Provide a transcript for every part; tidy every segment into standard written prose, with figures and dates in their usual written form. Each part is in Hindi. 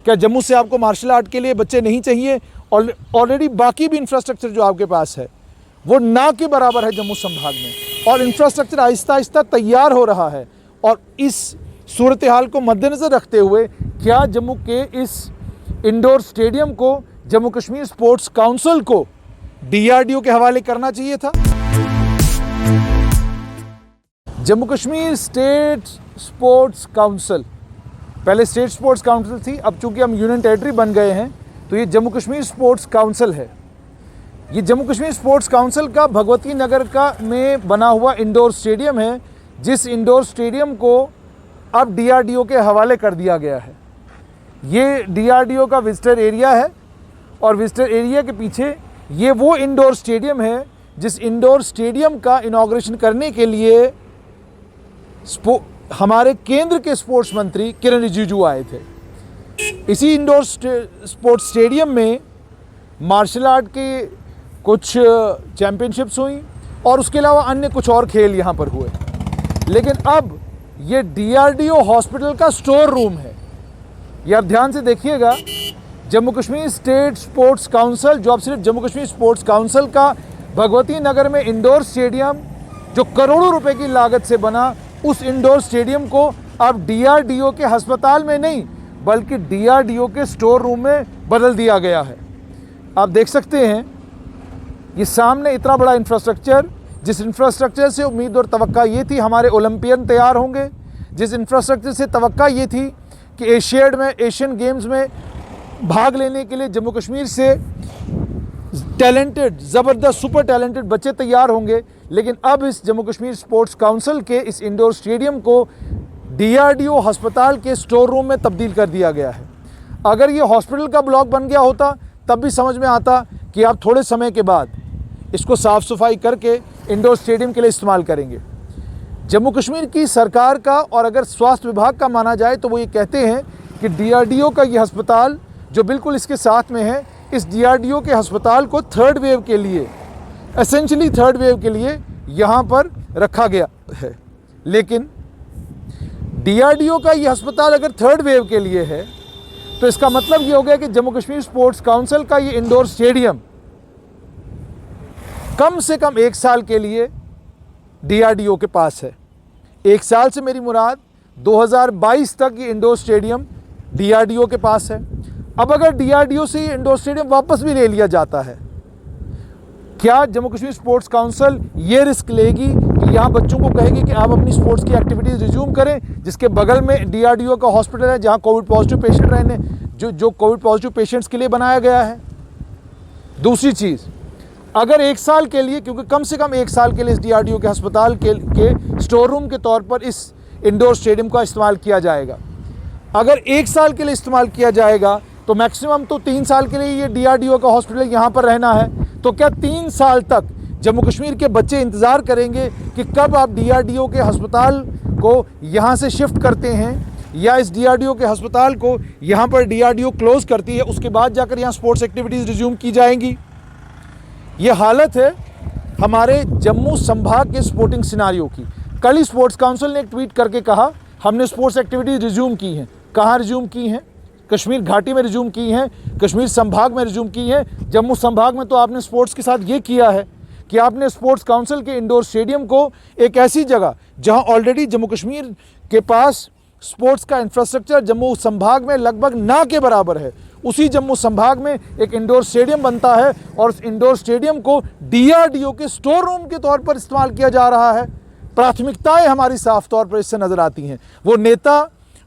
क्या जम्मू से आपको मार्शल आर्ट के लिए बच्चे नहीं चाहिए? ऑलरेडी बाकी भी इंफ्रास्ट्रक्चर जो आपके पास है वो ना के बराबर है जम्मू संभाग में, और इंफ्रास्ट्रक्चर आहिस्ता आहिस्ता तैयार हो रहा है। और इस सूरत हाल को मद्देनज़र रखते हुए क्या जम्मू के इस इंडोर स्टेडियम को जम्मू कश्मीर स्पोर्ट्स काउंसिल को DRDO के हवाले करना चाहिए था? Jammu Kashmir state sports council, पहले स्टेट स्पोर्ट्स काउंसिल थी, अब चूंकि हम यूनियन टेरिटरी बन गए हैं तो ये जम्मू कश्मीर स्पोर्ट्स काउंसिल है। ये जम्मू कश्मीर स्पोर्ट्स काउंसिल का भगवती नगर का में बना हुआ इंडोर स्टेडियम है, जिस इंडोर स्टेडियम को अब DRDO के हवाले कर दिया गया है। ये DRDO का विजिटर एरिया है और विजिटर एरिया के पीछे ये वो इंडोर स्टेडियम है जिस इंडोर स्टेडियम का इनॉग्रेशन करने के लिए हमारे केंद्र के स्पोर्ट्स मंत्री किरण रिजिजू आए थे। इसी इंडोर स्पोर्ट्स स्टेडियम में मार्शल आर्ट के कुछ चैम्पियनशिप्स हुई और उसके अलावा अन्य कुछ और खेल यहाँ पर हुए। लेकिन अब ये DRDO हॉस्पिटल का स्टोर रूम है। ये आप ध्यान से देखिएगा, Jammu Kashmir state sports council, जो अब सिर्फ जम्मू कश्मीर स्पोर्ट्स काउंसिल का भगवती नगर में इंडोर स्टेडियम जो करोड़ों रुपए की लागत से बना, उस इंडोर स्टेडियम को अब DRDO के अस्पताल में नहीं बल्कि DRDO के स्टोर रूम में बदल दिया गया है। आप देख सकते हैं ये सामने इतना बड़ा इंफ्रास्ट्रक्चर, जिस इंफ्रास्ट्रक्चर से उम्मीद और तवक्का ये थी हमारे ओलंपियन तैयार होंगे, जिस इंफ्रास्ट्रक्चर से तवक्का ये थी कि एशियन गेम्स में भाग लेने के लिए जम्मू कश्मीर से टैलेंटेड, ज़बरदस्त, सुपर टैलेंटेड बच्चे तैयार होंगे, लेकिन अब इस जम्मू कश्मीर स्पोर्ट्स काउंसिल के इस इंडोर स्टेडियम को DRDO अस्पताल के स्टोर रूम में तब्दील कर दिया गया है। अगर ये हॉस्पिटल का ब्लॉक बन गया होता तब भी समझ में आता कि आप थोड़े समय के बाद इसको साफ़ सफाई करके इंडोर स्टेडियम के लिए इस्तेमाल करेंगे। जम्मू कश्मीर की सरकार का और अगर स्वास्थ्य विभाग का माना जाए तो वो ये कहते हैं कि DRDO का ये अस्पताल जो बिल्कुल इसके साथ में है, इस DRDO के अस्पताल को थर्ड वेव के लिए, एसेंशली थर्ड वेव के लिए यहाँ पर रखा गया है। लेकिन DRDO का ये अस्पताल अगर थर्ड वेव के लिए है तो इसका मतलब ये हो गया कि जम्मू कश्मीर स्पोर्ट्स काउंसिल का ये इंडोर स्टेडियम कम से कम 1 साल के लिए DRDO के पास है। 1 साल से मेरी मुराद 2022 तक ये इंडोर स्टेडियम DRDO के पास है। अब अगर DRDO से ये इंडोर स्टेडियम वापस भी ले लिया जाता है, क्या जम्मू कश्मीर स्पोर्ट्स काउंसिल ये रिस्क लेगी कि यहाँ बच्चों को कहेगी कि आप अपनी स्पोर्ट्स की एक्टिविटीज़ रिज्यूम करें, जिसके बगल में DRDO का हॉस्पिटल है जहाँ कोविड पॉजिटिव पेशेंट रहने, जो कोविड पॉजिटिव पेशेंट्स के लिए बनाया गया है। दूसरी चीज़, अगर 1 साल के लिए, क्योंकि कम से कम 1 साल के लिए इस DRDO के अस्पताल के स्टोर रूम के तौर पर इस इंडोर स्टेडियम का इस्तेमाल किया जाएगा, अगर 1 साल के लिए इस्तेमाल किया जाएगा तो मैक्सिमम तो 3 साल के लिए ये DRDO का हॉस्पिटल यहाँ पर रहना है। तो क्या 3 साल तक जम्मू कश्मीर के बच्चे इंतज़ार करेंगे कि कब आप DRDO के अस्पताल को यहाँ से शिफ्ट करते हैं या इस DRDO के अस्पताल को यहाँ पर DRDO क्लोज़ करती है, उसके बाद जाकर यहाँ स्पोर्ट्स एक्टिविटीज़ रिज्यूम की जाएंगी? ये हालत है हमारे जम्मू संभाग के स्पोर्टिंग सिनारियो की। कल ही स्पोर्ट्स काउंसिल ने एक ट्वीट करके कहा हमने स्पोर्ट्स एक्टिविटीज़ रिज्यूम की हैं। कहाँ रिज्यूम की हैं? कश्मीर घाटी में रिज्यूम की हैं, कश्मीर संभाग में रिज्यूम की हैं। जम्मू संभाग में तो आपने स्पोर्ट्स के साथ ये किया है कि आपने स्पोर्ट्स काउंसिल के इंडोर स्टेडियम को एक ऐसी जगह जहां ऑलरेडी जम्मू कश्मीर के पास स्पोर्ट्स का इंफ्रास्ट्रक्चर जम्मू संभाग में लगभग ना के बराबर है, उसी जम्मू संभाग में एक इंडोर स्टेडियम बनता है और उस इंडोर स्टेडियम को DRDO के स्टोर रूम के तौर पर इस्तेमाल किया जा रहा है। प्राथमिकताएं हमारी साफ तौर पर इससे नज़र आती हैं। वो नेता,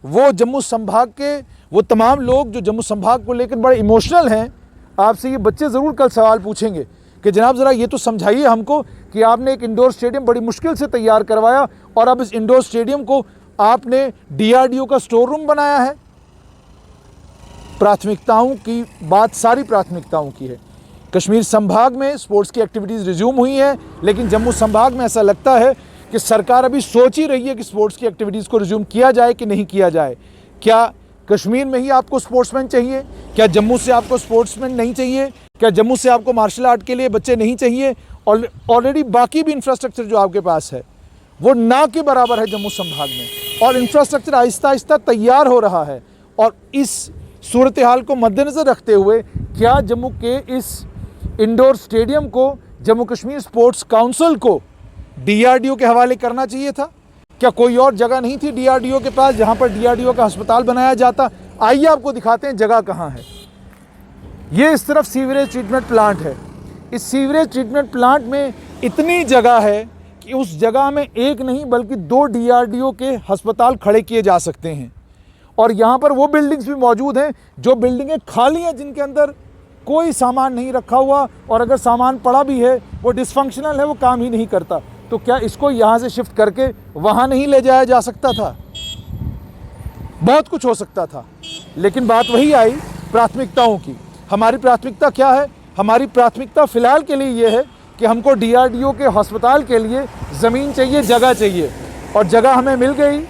वो जम्मू संभाग के वो तमाम लोग जो जम्मू संभाग को लेकर बड़े इमोशनल हैं, आपसे ये बच्चे ज़रूर कल सवाल पूछेंगे कि जनाब ज़रा ये तो समझाइए हमको कि आपने एक इंडोर स्टेडियम बड़ी मुश्किल से तैयार करवाया और अब इस इंडोर स्टेडियम को आपने DRDO का स्टोर रूम बनाया है। प्राथमिकताओं की बात सारी प्राथमिकताओं की है। कश्मीर संभाग में स्पोर्ट्स की एक्टिविटीज़ रिज्यूम हुई हैं, लेकिन जम्मू संभाग में ऐसा लगता है कि सरकार अभी सोच ही रही है कि स्पोर्ट्स की एक्टिविटीज़ को रिज्यूम किया जाए कि नहीं किया जाए। क्या कश्मीर में ही आपको स्पोर्ट्समैन चाहिए? क्या जम्मू से आपको स्पोर्ट्समैन नहीं चाहिए? क्या जम्मू से आपको मार्शल आर्ट के लिए बच्चे नहीं चाहिए? ऑलरेडी बाकी भी इंफ्रास्ट्रक्चर जो आपके पास है वो ना के बराबर है जम्मू संभाग में, और इंफ्रास्ट्रक्चर आहिस्ता आहिस्ता तैयार हो रहा है। और इस सूरत हाल को मद्देनज़र रखते हुए क्या जम्मू के इस इंडोर स्टेडियम को जम्मू कश्मीर स्पोर्ट्स काउंसिल को DRDO के हवाले करना चाहिए था? क्या कोई और जगह नहीं थी DRDO के पास जहां पर DRDO का अस्पताल बनाया जाता? आइए आपको दिखाते हैं जगह कहां है। ये इस तरफ सीवरेज ट्रीटमेंट प्लांट है। इस सीवरेज ट्रीटमेंट प्लांट में इतनी जगह है कि उस जगह में एक नहीं बल्कि 2 DRDO के अस्पताल खड़े किए जा सकते हैं। और यहाँ पर वो बिल्डिंग्स भी मौजूद हैं जो बिल्डिंगें खाली हैं, जिनके अंदर कोई सामान नहीं रखा हुआ, और अगर सामान पड़ा भी है वो डिसफंक्शनल है, वो काम ही नहीं करता। तो क्या इसको यहाँ से शिफ्ट करके वहाँ नहीं ले जाया जा सकता था? बहुत कुछ हो सकता था, लेकिन बात वही आई प्राथमिकताओं की। हमारी प्राथमिकता क्या है? हमारी प्राथमिकता फ़िलहाल के लिए ये है कि हमको DRDO के अस्पताल के लिए ज़मीन चाहिए, जगह चाहिए, और जगह हमें मिल गई।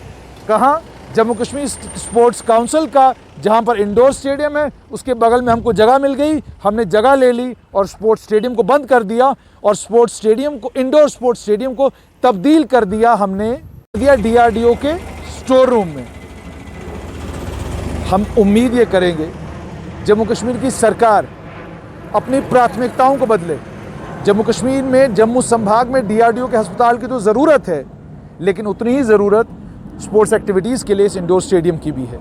कहाँ? जम्मू कश्मीर स्पोर्ट्स काउंसिल का, जहाँ पर इंडोर स्टेडियम है, उसके बगल में हमको जगह मिल गई। हमने जगह ले ली और स्पोर्ट्स स्टेडियम को बंद कर दिया, और स्पोर्ट्स स्टेडियम को, इंडोर स्पोर्ट्स स्टेडियम को तब्दील कर दिया हमने DRDO के स्टोर रूम में। हम उम्मीद ये करेंगे जम्मू कश्मीर की सरकार अपनी प्राथमिकताओं को बदले। जम्मू कश्मीर में, जम्मू संभाग में DRDO के अस्पताल की तो ज़रूरत है, लेकिन उतनी ही ज़रूरत स्पोर्ट्स एक्टिविटीज़ के लिए इस इंडोर स्टेडियम की भी है।